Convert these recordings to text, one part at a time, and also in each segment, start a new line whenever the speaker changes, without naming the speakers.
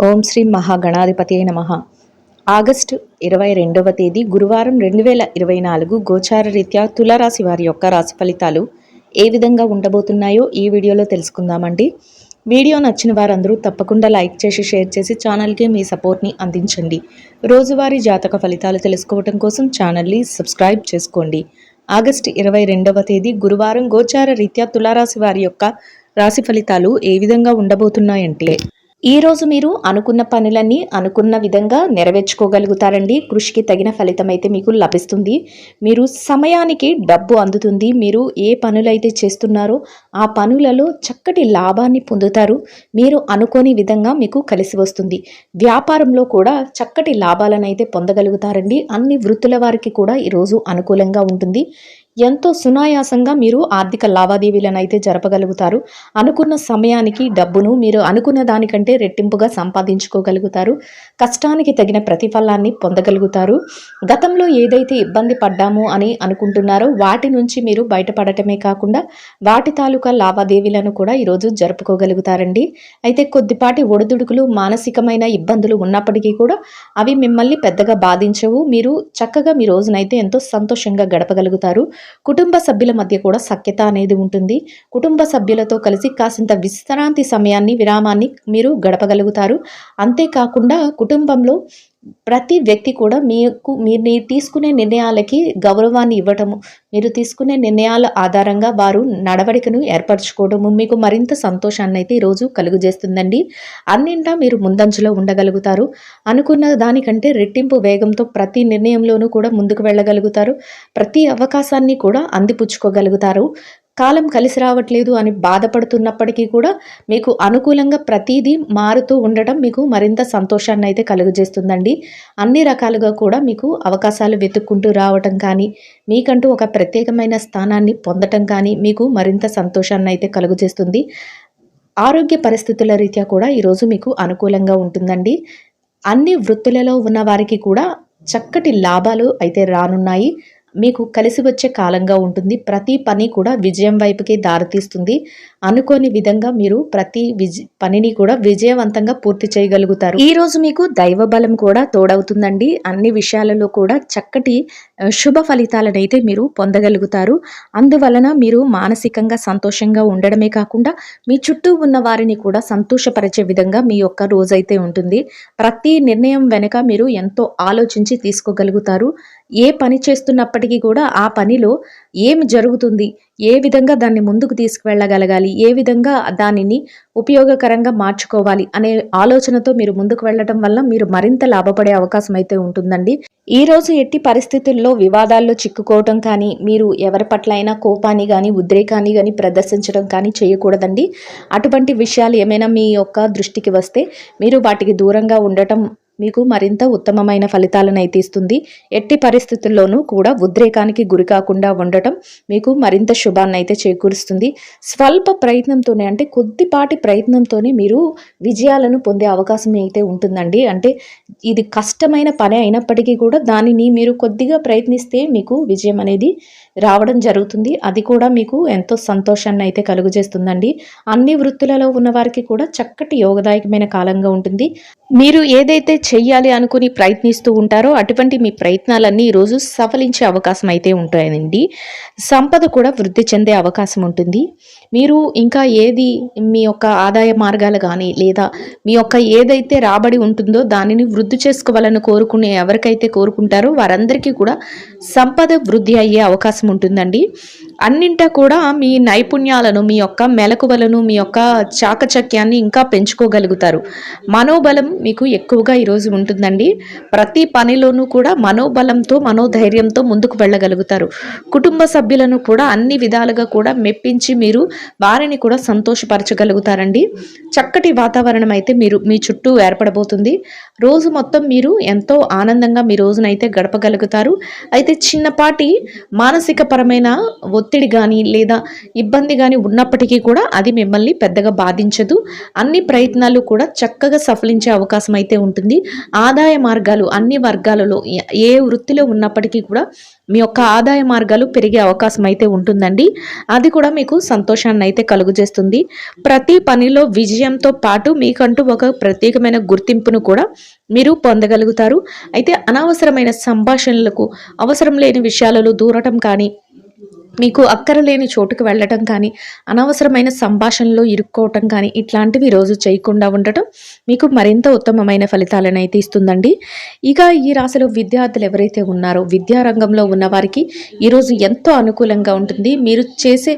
ఓం శ్రీ మహాగణాధిపతియే నమః. ఆగస్టు 22వ తేదీ గురువారం 2024 గోచార రీత్యా తులారాశి వారి యొక్క రాశి ఫలితాలు ఏ విధంగా ఉండబోతున్నాయో ఈ వీడియోలో తెలుసుకుందామండి. వీడియో నచ్చిన వారందరూ తప్పకుండా లైక్ చేసి షేర్ చేసి ఛానల్కి మీ సపోర్ట్ని అందించండి. రోజువారీ జాతక ఫలితాలు తెలుసుకోవడం కోసం ఛానల్ని సబ్స్క్రైబ్ చేసుకోండి. ఆగస్టు 22వ తేదీ గురువారం గోచార రీత్యా తులారాశి వారి యొక్క రాశి ఫలితాలు ఏ విధంగా ఉండబోతున్నాయంటే, ఈ రోజు మీరు అనుకున్న పనులన్నీ అనుకున్న విధంగా నెరవేర్చుకోగలుగుతారండి. కృషికి తగిన ఫలితం అయితే మీకు లభిస్తుంది. మీరు సమయానికి డబ్బు అందుతుంది. మీరు ఏ పనులైతే చేస్తున్నారో ఆ పనులలో చక్కటి లాభాన్ని పొందుతారు. మీరు అనుకోని విధంగా మీకు కలిసి వస్తుంది. వ్యాపారంలో కూడా చక్కటి లాభాలను అయితే పొందగలుగుతారండి. అన్ని వృత్తుల వారికి కూడా ఈరోజు అనుకూలంగా ఉంటుంది. ఎంతో సునాయాసంగా మీరు ఆర్థిక లావాదేవీలను అయితే జరపగలుగుతారు. అనుకున్న సమయానికి డబ్బును మీరు అనుకున్న దానికంటే రెట్టింపుగా సంపాదించుకోగలుగుతారు. కష్టానికి తగిన ప్రతిఫలాన్ని పొందగలుగుతారు. గతంలో ఏదైతే ఇబ్బంది పడ్డాము అని అనుకుంటున్నారో వాటి నుంచి మీరు బయటపడటమే కాకుండా వాటి తాలూకా లావాదేవీలను కూడా ఈరోజు జరుపుకోగలుగుతారండి. అయితే కొద్దిపాటి ఒడిదుడుకులు మానసికమైన ఇబ్బందులు ఉన్నప్పటికీ కూడా అవి మిమ్మల్ని పెద్దగా బాధించవు. మీరు చక్కగా మీ రోజునైతే ఎంతో సంతోషంగా గడపగలుగుతారు. కుటుంబ సభ్యుల మధ్య కూడా సఖ్యత అనేది ఉంటుంది. కుటుంబ సభ్యులతో కలిసి కాసింత విశ్రాంతి సమయాన్ని విరామాన్ని మీరు గడపగలుగుతారు. అంతేకాకుండా కుటుంబంలో ప్రతి వ్యక్తి కూడా మీరు తీసుకునే నిర్ణయాలకి గౌరవాన్ని ఇవ్వటము, మీరు తీసుకునే నిర్ణయాల ఆధారంగా వారు నడవడికను ఏర్పరచుకోవడము మీకు మరింత సంతోషాన్ని అయితే ఈరోజు కలుగజేస్తుందండి. అన్నింటా మీరు ముందంజలో ఉండగలుగుతారు. అనుకున్న దానికంటే రెట్టింపు వేగంతో ప్రతి నిర్ణయంలోనూ కూడా ముందుకు వెళ్ళగలుగుతారు. ప్రతి అవకాశాన్ని కూడా అందిపుచ్చుకోగలుగుతారు. కాలం కలిసి రావట్లేదు అని బాధపడుతున్నప్పటికీ కూడా మీకు అనుకూలంగా ప్రతిదీ మారుతూ ఉండటం మీకు మరింత సంతోషాన్ని అయితే కలుగజేస్తుందండి. అన్ని రకాలుగా కూడా మీకు అవకాశాలు వెతుక్కుంటూ రావటం కానీ, మీకంటూ ఒక ప్రత్యేకమైన స్థానాన్ని పొందటం కానీ మీకు మరింత సంతోషాన్ని అయితే కలుగజేస్తుంది. ఆరోగ్య పరిస్థితుల రీత్యా కూడా ఈరోజు మీకు అనుకూలంగా ఉంటుందండి. అన్ని వృత్తులలో ఉన్న వారికి కూడా చక్కటి లాభాలు అయితే రానున్నాయి. మీకు కలిసి వచ్చే కాలంగా ఉంటుంది. ప్రతి పని కూడా విజయం వైపుకి దారితీస్తుంది. అనుకోని విధంగా మీరు ప్రతి పనిని కూడా విజయవంతంగా పూర్తి చేయగలుగుతారు. ఈ రోజు మీకు దైవ బలం కూడా తోడవుతుందండి. అన్ని విషయాలలో కూడా చక్కటి శుభ ఫలితాలను అయితే మీరు పొందగలుగుతారు. అందువలన మీరు మానసికంగా సంతోషంగా ఉండడమే కాకుండా మీ చుట్టూ ఉన్న వారిని కూడా సంతోషపరిచే విధంగా మీ యొక్క రోజైతే ఉంటుంది. ప్రతి నిర్ణయం వెనుక మీరు ఎంతో ఆలోచించి తీసుకోగలుగుతారు. ఏ పని చేస్తున్నప్పటికీ కూడా ఆ పనిలో ఏమి జరుగుతుంది, ఏ విధంగా దాన్ని ముందుకు తీసుకువెళ్ళగలగాలి, ఏ విధంగా దానిని ఉపయోగకరంగా మార్చుకోవాలి అనే ఆలోచనతో మీరు ముందుకు వెళ్ళడం వల్ల మీరు మరింత లాభపడే అవకాశం అయితే ఉంటుందండి. ఈ రోజు ఎట్టి పరిస్థితుల్లో వివాదాల్లో చిక్కుకోవటం కానీ, మీరు ఎవరి పట్ల అయినా కోపాన్ని కానీ ఉద్రేకాన్ని కానీ ప్రదర్శించడం కానీ చేయకూడదండి. అటువంటి విషయాలు ఏమైనా మీ యొక్క దృష్టికి వస్తే మీరు వాటికి దూరంగా ఉండటం మీకు మరింత ఉత్తమమైన ఫలితాలను అయితే ఇస్తుంది. ఎట్టి పరిస్థితుల్లోనూ కూడా ఉద్రేకానికి గురి కాకుండా ఉండటం మీకు మరింత శుభాన్ని అయితే చేకూరుస్తుంది. స్వల్ప ప్రయత్నంతోనే, అంటే కొద్దిపాటి ప్రయత్నంతోనే మీరు విజయాలను పొందే అవకాశం అయితే ఉంటుందండి. అంటే ఇది కష్టమైన పని అయినప్పటికీ కూడా దానిని మీరు కొద్దిగా ప్రయత్నిస్తే మీకు విజయం అనేది రావడం జరుగుతుంది. అది కూడా మీకు ఎంతో సంతోషాన్ని అయితే కలుగజేస్తుందండి. అన్ని వృత్తులలో ఉన్న వారికి కూడా చక్కటి యోగదాయకమైన కాలంగా ఉంటుంది. మీరు ఏదైతే చెయ్యాలి అనుకుని ప్రయత్నిస్తూ ఉంటారో అటువంటి మీ ప్రయత్నాలన్నీ ఈరోజు సఫలించే అవకాశం అయితే ఉంటాయండి. సంపద కూడా వృద్ధి చెందే అవకాశం ఉంటుంది. మీరు ఇంకా ఏది మీ యొక్క ఆదాయ మార్గాలు కానీ, లేదా మీ యొక్క ఏదైతే రాబడి ఉంటుందో దానిని వృద్ధి చేసుకోవాలని కోరుకునే ఎవరికైతే కోరుకుంటారో వారందరికీ కూడా సంపద వృద్ధి అయ్యే అవకాశం ఉంటుందండి. అన్నింటా కూడా మీ నైపుణ్యాలను, మీ యొక్క మెలకువలను, మీ యొక్క చాకచక్యాన్ని ఇంకా పెంచుకోగలుగుతారు. మనోబలం మీకు ఎక్కువగా ఈరోజు ఉంటుందండి. ప్రతి పనిలోనూ కూడా మనోబలంతో, మనోధైర్యంతో ముందుకు వెళ్ళగలుగుతారు. కుటుంబ సభ్యులను కూడా అన్ని విధాలుగా కూడా మెప్పించి మీరు వారిని కూడా సంతోషపరచగలుగుతారండి. చక్కటి వాతావరణం అయితే మీ చుట్టూ ఏర్పడబోతుంది. రోజు మొత్తం మీరు ఎంతో ఆనందంగా మీ రోజునైతే గడపగలుగుతారు. అయితే చిన్నపాటి మానసిక పరమైన ఒత్తిడి కానీ లేదా ఇబ్బంది కానీ ఉన్నప్పటికీ కూడా అది మిమ్మల్ని పెద్దగా బాధించదు. అన్ని ప్రయత్నాలు కూడా చక్కగా సఫలించే అవకాశం అవకాశం అయితే ఉంటుంది. ఆదాయ మార్గాలు అన్ని వర్గాలలో ఏ వృత్తిలో ఉన్నప్పటికీ కూడా మీ యొక్క ఆదాయ మార్గాలు పెరిగే అవకాశం అయితే ఉంటుందండి. అది కూడా మీకు సంతోషాన్ని అయితే కలుగజేస్తుంది. ప్రతి పనిలో విజయంతో పాటు మీకంటూ ఒక ప్రత్యేకమైన గుర్తింపును కూడా మీరు పొందగలుగుతారు. అయితే అనవసరమైన సంభాషణలకు, అవసరం లేని విషయాలలో దూరటం కానీ, మీకు అక్కరలేని చోటుకు వెళ్ళటం కానీ, అనవసరమైన సంభాషణలో ఇరుక్కోవటం కానీ ఇట్లాంటివి రోజు చేయకుండా ఉండటం మీకు మరింత ఉత్తమమైన ఫలితాలను అయితే ఇస్తుందండి. ఇక ఈ రాశిలో విద్యార్థులు ఎవరైతే ఉన్నారో విద్యారంగంలో ఉన్నవారికి ఈరోజు ఎంతో అనుకూలంగా ఉంటుంది. మీరు చేసే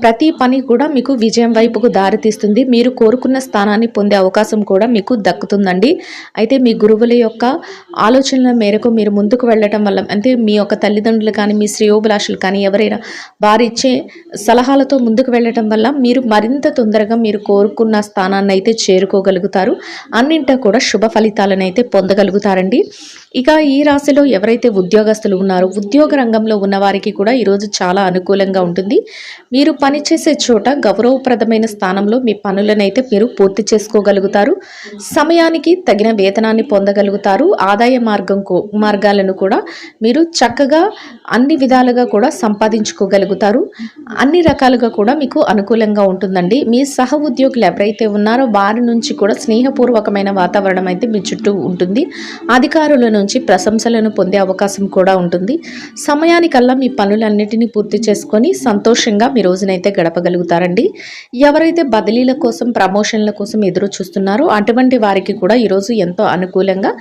ప్రతి పని కూడా మీకు విజయం వైపుకు దారితీస్తుంది. మీరు కోరుకున్న స్థానాన్ని పొందే అవకాశం కూడా మీకు దక్కుతుందండి. అయితే మీ గురువుల యొక్క ఆలోచనల మేరకు మీరు ముందుకు వెళ్ళటం వల్ల, అంటే మీ యొక్క తల్లిదండ్రులు కానీ, మీ శ్రేయోభిలాషులు కానీ ఎవరైనా వారిచ్చే సలహాలతో ముందుకు వెళ్ళటం వల్ల మీరు మరింత తొందరగా మీరు కోరుకున్న స్థానాన్ని అయితే చేరుకోగలుగుతారు. అన్నింటా కూడా శుభ ఫలితాలను అయితే పొందగలుగుతారండి. ఇక ఈ రాశిలో ఎవరైతే ఉద్యోగస్తులు ఉన్నారో ఉద్యోగ రంగంలో ఉన్న వారికి కూడా ఈరోజు చాలా అనుకూలంగా ఉంటుంది. మీరు పనిచేసే చోట గౌరవప్రదమైన స్థానంలో మీ పనులనైతే మీరు పూర్తి చేసుకోగలుగుతారు. సమయానికి తగిన వేతనాన్ని పొందగలుగుతారు. ఆదాయ మార్గాలను కూడా మీరు చక్కగా అన్ని విధాలుగా కూడా సంపాదించుకోగలుగుతారు. అన్ని రకాలుగా కూడా మీకు అనుకూలంగా ఉంటుందండి. మీ సహ ఉద్యోగులు ఎవరైతే ఉన్నారో వారి నుంచి కూడా స్నేహపూర్వకమైన వాతావరణం అయితే మీ చుట్టూ ఉంటుంది. అధికారుల నుంచి ప్రశంసలను పొందే అవకాశం కూడా ఉంటుంది. సమయానికల్లా మీ పనులన్నిటినీ పూర్తి చేసుకొని సంతోషంగా మీ రోజునైతే గడపగలుగుతారండి. ఎవరైతే బదిలీల కోసం, ప్రమోషన్ల కోసం ఎదురు చూస్తున్నారో అటువంటి వారికి కూడా ఈరోజు ఎంతో అనుకూలంగా,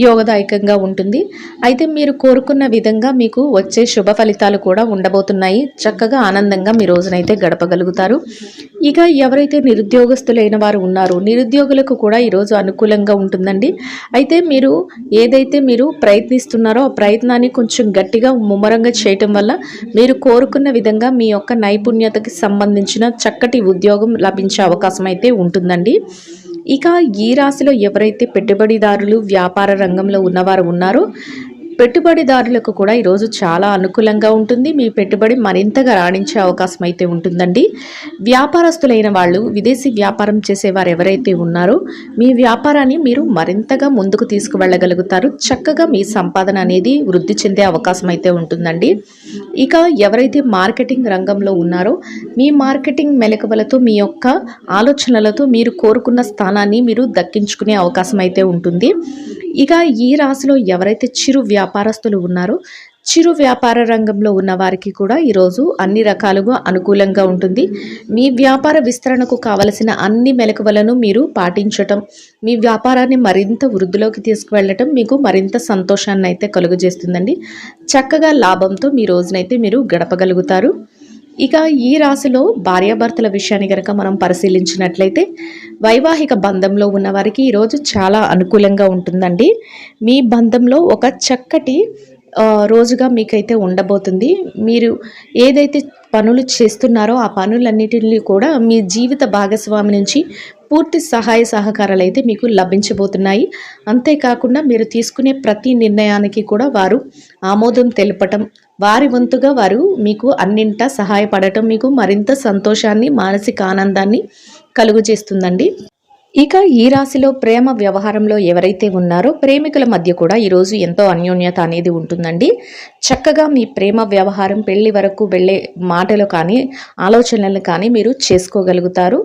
యోగదాయకంగా ఉంటుంది. అయితే మీరు కోరుకున్న విధంగా మీకు వచ్చే శుభ ఫలితాలు కూడా ఉండబోతున్నాయి. చక్కగా ఆనందంగా మీ రోజునైతే గడపగలుగుతారు. ఇక ఎవరైతే నిరుద్యోగస్తులైన వారు ఉన్నారో నిరుద్యోగులకు కూడా ఈరోజు అనుకూలంగా ఉంటుందండి. అయితే ఏదైతే మీరు ప్రయత్నిస్తున్నారో ఆ ప్రయత్నాన్ని కొంచెం గట్టిగా ముమ్మరంగా చేయటం వల్ల మీరు కోరుకున్న విధంగా మీ యొక్క నైపుణ్యతకి సంబంధించిన చక్కటి ఉద్యోగం లభించే అవకాశం అయితే ఉంటుందండి. ఇక ఈ రాశిలో ఎవరైతే పెట్టుబడిదారులు, వ్యాపార రంగంలో ఉన్నవారు ఉన్నారో పెట్టుబడిదారులకు కూడా ఈరోజు చాలా అనుకూలంగా ఉంటుంది. మీ పెట్టుబడి మరింతగా రాణించే అవకాశం అయితే ఉంటుందండి. వ్యాపారస్తులైన వాళ్ళు, విదేశీ వ్యాపారం చేసేవారు ఎవరైతే ఉన్నారో మీ వ్యాపారాన్ని మీరు మరింతగా ముందుకు తీసుకువెళ్ళగలుగుతారు. చక్కగా మీ సంపాదన అనేది వృద్ధి చెందే అవకాశం అయితే ఉంటుందండి. ఇక ఎవరైతే మార్కెటింగ్ రంగంలో ఉన్నారో మీ మార్కెటింగ్ మెలకువలతో, మీ యొక్క ఆలోచనలతో మీరు కోరుకున్న స్థానాన్ని మీరు దక్కించుకునే అవకాశం అయితే ఉంటుంది. ఇక ఈ రాశిలో ఎవరైతే చిరు వ్యాపారస్తులు ఉన్నారో చిరు వ్యాపార రంగంలో ఉన్న వారికి కూడా ఈరోజు అన్ని రకాలుగా అనుకూలంగా ఉంటుంది. మీ వ్యాపార విస్తరణకు కావలసిన అన్ని మెలకువలను మీరు పాటించటం, మీ వ్యాపారాన్ని మరింత వృద్ధిలోకి తీసుకువెళ్ళటం మీకు మరింత సంతోషాన్ని అయితే కలుగజేస్తుందండి. చక్కగా లాభంతో మీ రోజునైతే మీరు గడపగలుగుతారు. ఇక ఈ రాశిలో భార్యాభర్తల విషయాన్ని కనుక మనం పరిశీలించినట్లయితే వైవాహిక బంధంలో ఉన్న వారికి ఈరోజు చాలా అనుకూలంగా ఉంటుందండి. మీ బంధంలో ఒక చక్కటి రోజుగా మీకైతే ఉండబోతుంది. మీరు ఏదైతే పనులు చేస్తున్నారో ఆ పనులన్నిటిని కూడా మీ జీవిత భాగస్వామి నుంచి పూర్తి సహాయ సహకారాలు అయితే మీకు లభించబోతున్నాయి. అంతేకాకుండా మీరు తీసుకునే ప్రతి నిర్ణయానికి కూడా వారు ఆమోదం తెలపటం, వారి వంతుగా వారు మీకు అన్నింటా సహాయపడటం మీకు మరింత సంతోషాన్ని, మానసిక ఆనందాన్ని కలుగజేస్తుందండి. ఇక ఈ రాశిలో ప్రేమ వ్యవహారంలో ఎవరైతే ఉన్నారో ప్రేమికుల మధ్య కూడా ఈరోజు ఎంతో అన్యోన్యత అనేది ఉంటుందండి. చక్కగా మీ ప్రేమ వ్యవహారం పెళ్లి వరకు వెళ్ళే మాటలు కానీ, ఆలోచనలు కానీ మీరు చేసుకోగలుగుతారు.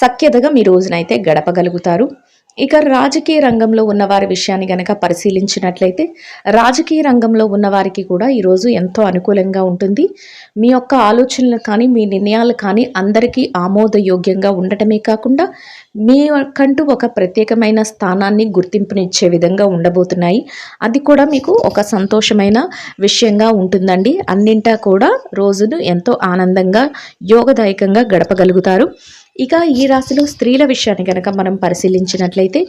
సఖ్యతగా మీ రోజునైతే గడపగలుగుతారు. ఇక రాజకీయ రంగంలో ఉన్నవారి విషయాన్ని గనక పరిశీలించినట్లయితే రాజకీయ రంగంలో ఉన్నవారికి కూడా ఈరోజు ఎంతో అనుకూలంగా ఉంటుంది. మీ యొక్క ఆలోచనలు కానీ, మీ నిర్ణయాలు కానీ అందరికీ ఆమోదయోగ్యంగా ఉండటమే కాకుండా మీకంటూ ఒక ప్రత్యేకమైన స్థానాన్ని, గుర్తింపునిచ్చే విధంగా ఉండబోతున్నాయి. అది కూడా మీకు ఒక సంతోషమైన విషయంగా ఉంటుందండి. అన్నింటా కూడా రోజును ఎంతో ఆనందంగా, యోగదాయకంగా గడపగలుగుతారు. ఇక ఈ రాశిలో స్త్రీల విషయాన్ని కనుక మనం పరిశీలించినట్లయితే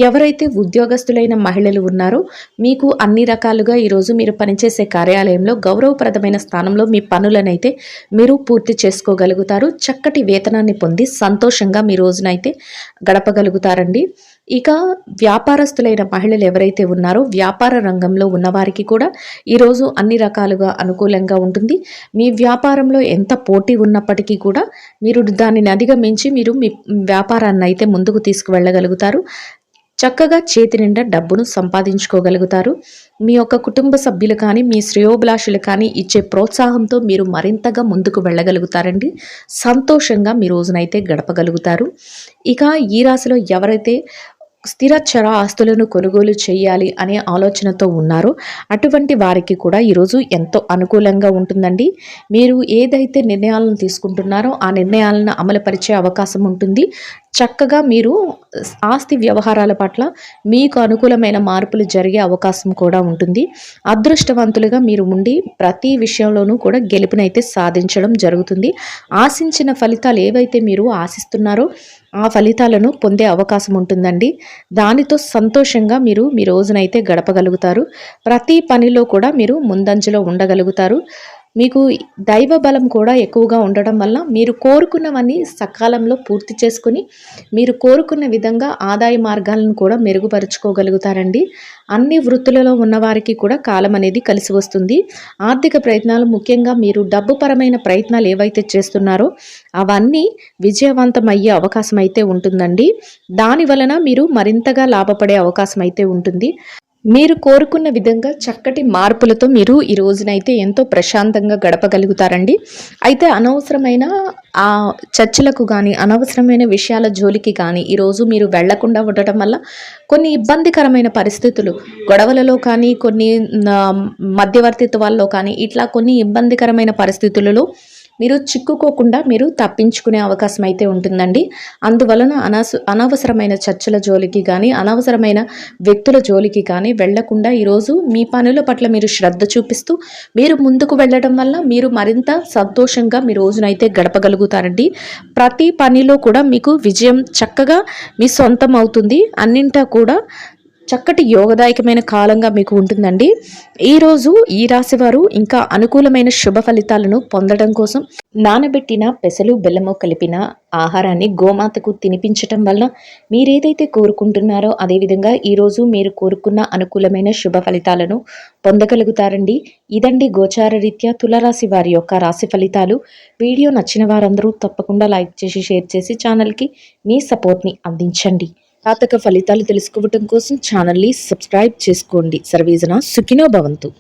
ఎవరైతే ఉద్యోగస్తులైన మహిళలు ఉన్నారో మీకు అన్ని రకాలుగా ఈరోజు మీరు పనిచేసే కార్యాలయంలో గౌరవప్రదమైన స్థానంలో మీ పనులనైతే మీరు పూర్తి చేసుకోగలుగుతారు. చక్కటి వేతనాన్ని పొంది సంతోషంగా మీ రోజునైతే గడపగలుగుతారండి. ఇక వ్యాపారస్తులైన మహిళలు ఎవరైతే ఉన్నారో వ్యాపార రంగంలో ఉన్నవారికి కూడా ఈరోజు అన్ని రకాలుగా అనుకూలంగా ఉంటుంది. మీ వ్యాపారంలో ఎంత పోటీ ఉన్నప్పటికీ కూడా మీరు దానిని అధిగమించి మీరు మీ వ్యాపారాన్ని అయితే ముందుకు తీసుకువెళ్ళగలుగుతారు. చక్కగా చేతి నిండా డబ్బును సంపాదించుకోగలుగుతారు. మీ యొక్క కుటుంబ సభ్యులు కానీ, మీ శ్రేయోభిలాషులు కానీ ఇచ్చే ప్రోత్సాహంతో మీరు మరింతగా ముందుకు వెళ్ళగలుగుతారండి. సంతోషంగా మీ రోజునైతే గడపగలుగుతారు. ఇక ఈ రాశిలో ఎవరైతే స్థిర చర ఆస్తులను కొనుగోలు చేయాలి అనే ఆలోచనతో ఉన్నారో అటువంటి వారికి కూడా ఈరోజు ఎంతో అనుకూలంగా ఉంటుందండి. మీరు ఏదైతే నిర్ణయాలను తీసుకుంటున్నారో ఆ నిర్ణయాలను అమలుపరిచే అవకాశం ఉంటుంది. చక్కగా మీరు ఆస్తి వ్యవహారాల పట్ల మీకు అనుకూలమైన మార్పులు జరిగే అవకాశం కూడా ఉంటుంది. అదృష్టవంతులుగా మీరు ఉండి ప్రతి విషయంలోనూ కూడా గెలుపునైతే సాధించడం జరుగుతుంది. ఆశించిన ఫలితాలు ఏవైతే మీరు ఆశిస్తున్నారో ఆ ఫలితాలను పొందే అవకాశం ఉంటుందండి. దానితో సంతోషంగా మీరు మీ రోజునైతే గడపగలుగుతారు. ప్రతి పనిలో కూడా మీరు ముందంజలో ఉండగలుగుతారు. మీకు దైవ బలం కూడా ఎక్కువగా ఉండడం వల్ల మీరు కోరుకున్నవన్నీ సకాలంలో పూర్తి చేసుకుని మీరు కోరుకున్న విధంగా ఆదాయ మార్గాలను కూడా మెరుగుపరుచుకోగలుగుతారండి. అన్ని వృత్తులలో ఉన్నవారికి కూడా కాలం అనేది కలిసి వస్తుంది. ఆర్థిక ప్రయత్నాలు, ముఖ్యంగా మీరు డబ్బు పరమైన ప్రయత్నాలు ఏవైతే చేస్తున్నారో అవన్నీ విజయవంతమయ్యే అవకాశం అయితే ఉంటుందండి. దాని వలన మీరు మరింతగా లాభపడే అవకాశం అయితే ఉంటుంది. మీరు కోరుకున్న విధంగా చక్కటి మార్పులతో మీరు ఈ రోజునైతే ఎంతో ప్రశాంతంగా గడపగలుగుతారండి. అయితే అనవసరమైన ఆ చర్చలకు కానీ, అనవసరమైన విషయాల జోలికి కానీ ఈరోజు మీరు వెళ్లకుండా ఉండటం వల్ల కొన్ని ఇబ్బందికరమైన పరిస్థితులు, గొడవలలో కానీ, కొన్ని మధ్యవర్తిత్వాల్లో కానీ ఇట్లా కొన్ని ఇబ్బందికరమైన పరిస్థితులలో మీరు చిక్కుకోకుండా మీరు తప్పించుకునే అవకాశం అయితే ఉంటుందండి. అందువలన అనవసరమైన చర్చల జోలికి కానీ, అనవసరమైన వ్యక్తుల జోలికి కానీ వెళ్లకుండా ఈరోజు మీ పనుల పట్ల మీరు శ్రద్ధ చూపిస్తూ మీరు ముందుకు వెళ్ళడం వల్ల మీరు మరింత సంతోషంగా మీ రోజునైతే గడపగలుగుతారండి. ప్రతి పనిలో కూడా మీకు విజయం చక్కగా మీ సొంతం అవుతుంది. అన్నింటా కూడా చక్కటి యోగదాయకమైన కాలంగా మీకు ఉంటుందండి. ఈరోజు ఈ రాశి వారు ఇంకా అనుకూలమైన శుభ ఫలితాలను పొందడం కోసం నానబెట్టిన పెసలు, బెల్లము కలిపిన ఆహారాన్ని గోమాతకు తినిపించటం వల్ల మీరేదైతే కోరుకుంటున్నారో అదేవిధంగా ఈరోజు మీరు కోరుకున్న అనుకూలమైన శుభ ఫలితాలను పొందగలుగుతారండి. ఇదండి గోచార రీత్యా తులారాశి వారి యొక్క రాశి ఫలితాలు. వీడియో నచ్చిన వారందరూ తప్పకుండా లైక్ చేసి, షేర్ చేసి ఛానల్కి మీ సపోర్ట్ని అందించండి. జాతక ఫలితాలు తెలుసుకోవటం కోసం ఛానల్ని సబ్స్క్రైబ్ చేసుకోండి. సర్వేజన సుఖినో భవంతు.